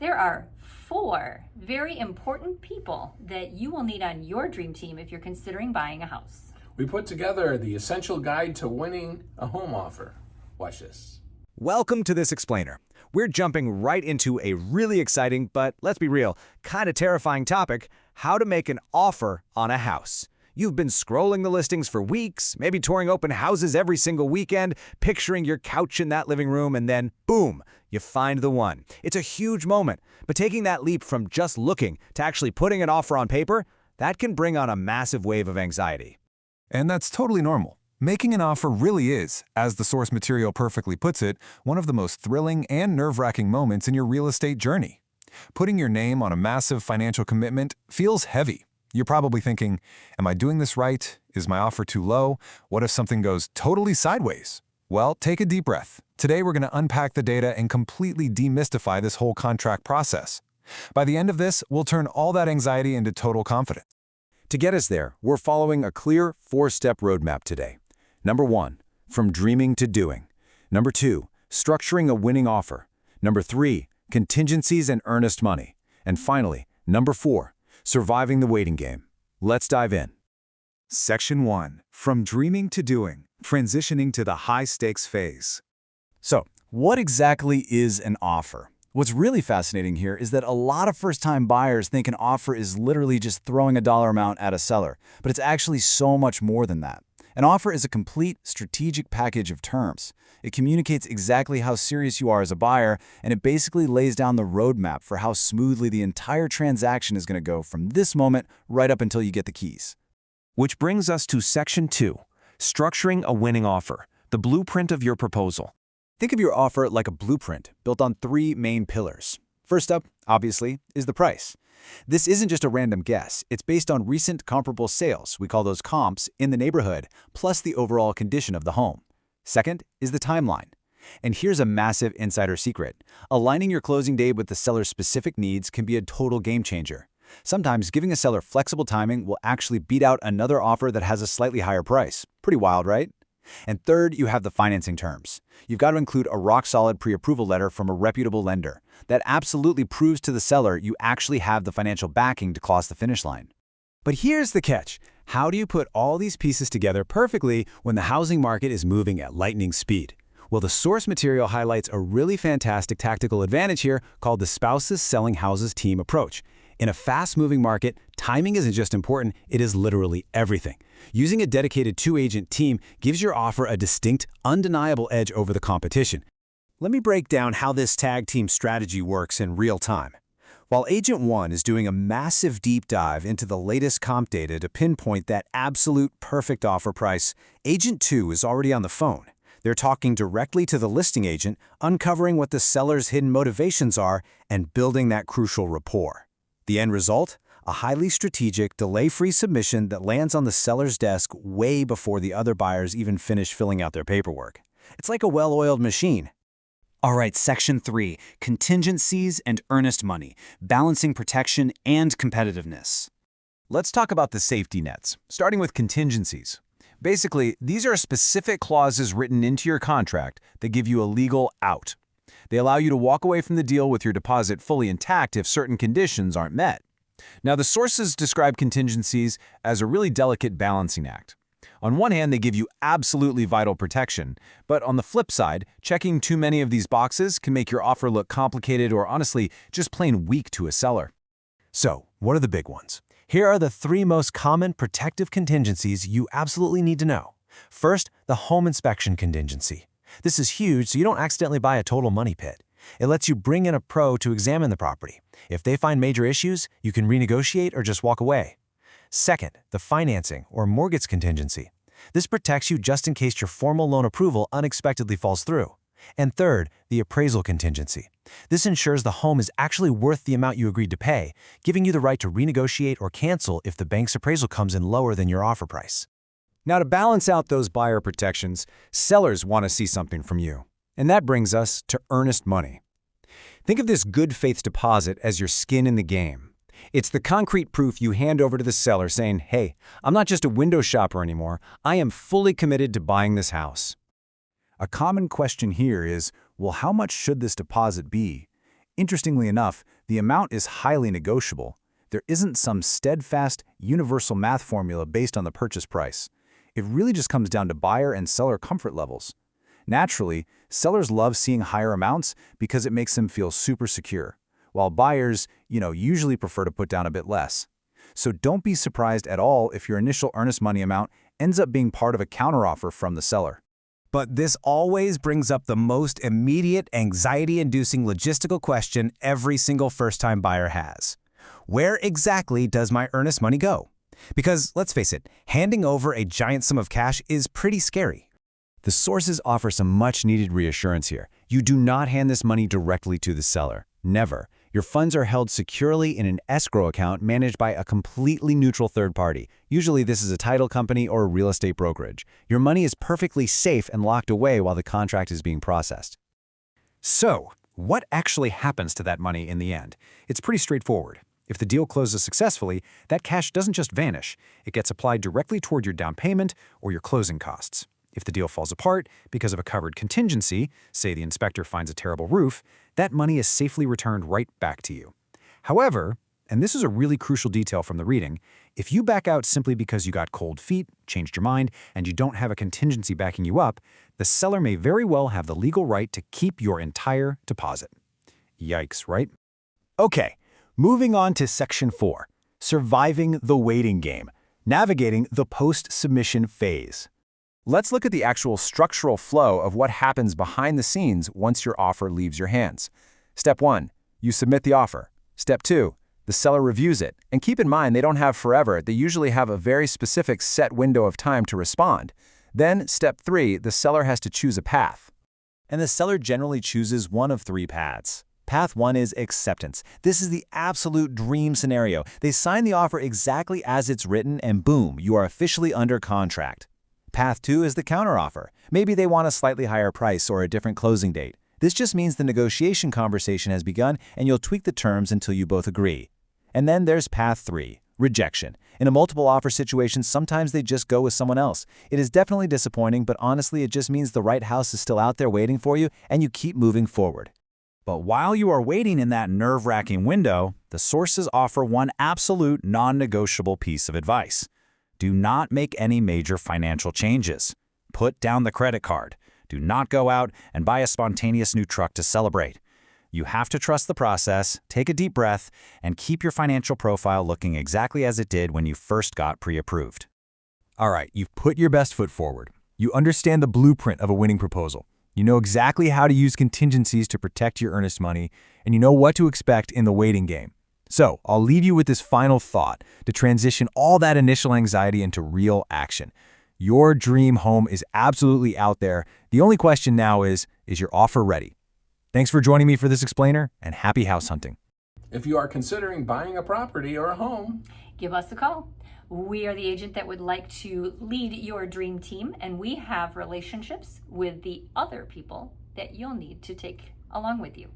There are 4 very important people that you will need on your dream team if you're considering buying a house. We put together the essential guide to winning a home offer. Watch this. Welcome to this explainer. We're jumping right into a really exciting, but let's be real, kind of terrifying topic: how to make an offer on a house. You've been scrolling the listings for weeks, maybe touring open houses every single weekend, picturing your couch in that living room, and then, boom, you find the one. It's a huge moment, but taking that leap from just looking to actually putting an offer on paper, that can bring on a massive wave of anxiety. And that's totally normal. Making an offer really is, as the source material perfectly puts it, one of the most thrilling and nerve-wracking moments in your real estate journey. Putting your name on a massive financial commitment feels heavy. You're probably thinking, am I doing this right? Is my offer too low? What if something goes totally sideways? Well, take a deep breath. Today we're going to unpack the data and completely demystify this whole contract process. By the end of this, we'll turn all that anxiety into total confidence. To get us there, we're following a clear 4-step roadmap today. Number 1, from dreaming to doing. Number 2, structuring a winning offer. Number 3, contingencies and earnest money. And finally, number 4, surviving the waiting game. Let's dive in. Section 1. From dreaming to doing, transitioning to the high-stakes phase. So, what exactly is an offer? What's really fascinating here is that a lot of first-time buyers think an offer is literally just throwing a dollar amount at a seller, but it's actually so much more than that. An offer is a complete strategic package of terms. It communicates exactly how serious you are as a buyer, and it basically lays down the roadmap for how smoothly the entire transaction is going to go from this moment right up until you get the keys. Which brings us to Section 2, structuring a winning offer, the blueprint of your proposal. Think of your offer like a blueprint built on 3 main pillars. First up, obviously, is the price. This isn't just a random guess. It's based on recent comparable sales, we call those comps, in the neighborhood, plus the overall condition of the home. Second is the timeline. And here's a massive insider secret. Aligning your closing date with the seller's specific needs can be a total game changer. Sometimes giving a seller flexible timing will actually beat out another offer that has a slightly higher price. Pretty wild, right? And third, you have the financing terms. You've got to include a rock-solid pre-approval letter from a reputable lender. That absolutely proves to the seller you actually have the financial backing to cross the finish line. But here's the catch. How do you put all these pieces together perfectly when the housing market is moving at lightning speed? Well, the source material highlights a really fantastic tactical advantage here called the Spouses Selling Houses Team approach. In a fast-moving market, timing isn't just important, it is literally everything. Using a dedicated 2-agent team gives your offer a distinct, undeniable edge over the competition. Let me break down how this tag team strategy works in real time. While Agent 1 is doing a massive deep dive into the latest comp data to pinpoint that absolute perfect offer price, Agent 2 is already on the phone. They're talking directly to the listing agent, uncovering what the seller's hidden motivations are, and building that crucial rapport. The end result? A highly strategic, delay-free submission that lands on the seller's desk way before the other buyers even finish filling out their paperwork. It's like a well-oiled machine. All right, Section 3, contingencies and earnest money, balancing protection and competitiveness. Let's talk about the safety nets, starting with contingencies. Basically, these are specific clauses written into your contract that give you a legal out. They allow you to walk away from the deal with your deposit fully intact if certain conditions aren't met. Now, the sources describe contingencies as a really delicate balancing act. On one hand, they give you absolutely vital protection, but on the flip side, checking too many of these boxes can make your offer look complicated or honestly, just plain weak to a seller. So, what are the big ones? Here are the 3 most common protective contingencies you absolutely need to know. First, the home inspection contingency. This is huge so you don't accidentally buy a total money pit. It lets you bring in a pro to examine the property. If they find major issues, you can renegotiate or just walk away. Second, the financing or mortgage contingency. This protects you just in case your formal loan approval unexpectedly falls through. And third, the appraisal contingency. This ensures the home is actually worth the amount you agreed to pay, giving you the right to renegotiate or cancel if the bank's appraisal comes in lower than your offer price. Now, to balance out those buyer protections, sellers want to see something from you. And that brings us to earnest money. Think of this good faith deposit as your skin in the game. It's the concrete proof you hand over to the seller saying, hey, I'm not just a window shopper anymore, I am fully committed to buying this house. A common question here is, well, how much should this deposit be? Interestingly enough, the amount is highly negotiable. There isn't some steadfast, universal math formula based on the purchase price. It really just comes down to buyer and seller comfort levels. Naturally, sellers love seeing higher amounts because it makes them feel super secure, while buyers, usually prefer to put down a bit less. So don't be surprised at all if your initial earnest money amount ends up being part of a counteroffer from the seller. But this always brings up the most immediate, anxiety-inducing logistical question every single first-time buyer has. Where exactly does my earnest money go? Because, let's face it, handing over a giant sum of cash is pretty scary. The sources offer some much-needed reassurance here. You do not hand this money directly to the seller. Never. Your funds are held securely in an escrow account managed by a completely neutral third party. Usually this is a title company or a real estate brokerage. Your money is perfectly safe and locked away while the contract is being processed. So, what actually happens to that money in the end? It's pretty straightforward. If the deal closes successfully, that cash doesn't just vanish. It gets applied directly toward your down payment or your closing costs. If the deal falls apart because of a covered contingency, say the inspector finds a terrible roof, that money is safely returned right back to you. However, and this is a really crucial detail from the reading, if you back out simply because you got cold feet, changed your mind, and you don't have a contingency backing you up, the seller may very well have the legal right to keep your entire deposit. Yikes, right? Okay, moving on to Section 4, Surviving the Waiting Game, Navigating the Post-Submission Phase. Let's look at the actual structural flow of what happens behind the scenes once your offer leaves your hands. Step 1, you submit the offer. Step 2, the seller reviews it. And keep in mind, they don't have forever. They usually have a very specific set window of time to respond. Then, Step 3, the seller has to choose a path. And the seller generally chooses one of 3 paths. Path 1 is acceptance. This is the absolute dream scenario. They sign the offer exactly as it's written, and boom, you are officially under contract. Path 2 is the counteroffer. Maybe they want a slightly higher price or a different closing date. This just means the negotiation conversation has begun and you'll tweak the terms until you both agree. And then there's Path 3, rejection. In a multiple offer situation, sometimes they just go with someone else. It is definitely disappointing, but honestly, it just means the right house is still out there waiting for you and you keep moving forward. But while you are waiting in that nerve-wracking window, the sources offer one absolute non-negotiable piece of advice. Do not make any major financial changes. Put down the credit card. Do not go out and buy a spontaneous new truck to celebrate. You have to trust the process, take a deep breath, and keep your financial profile looking exactly as it did when you first got pre-approved. All right, you've put your best foot forward. You understand the blueprint of a winning proposal. You know exactly how to use contingencies to protect your earnest money, and you know what to expect in the waiting game. So, I'll leave you with this final thought to transition all that initial anxiety into real action. Your dream home is absolutely out there. The only question now is your offer ready? Thanks for joining me for this explainer, and happy house hunting. If you are considering buying a property or a home, Give us a call. We are the agent that would like to lead your dream team, and we have relationships with the other people that you'll need to take along with you.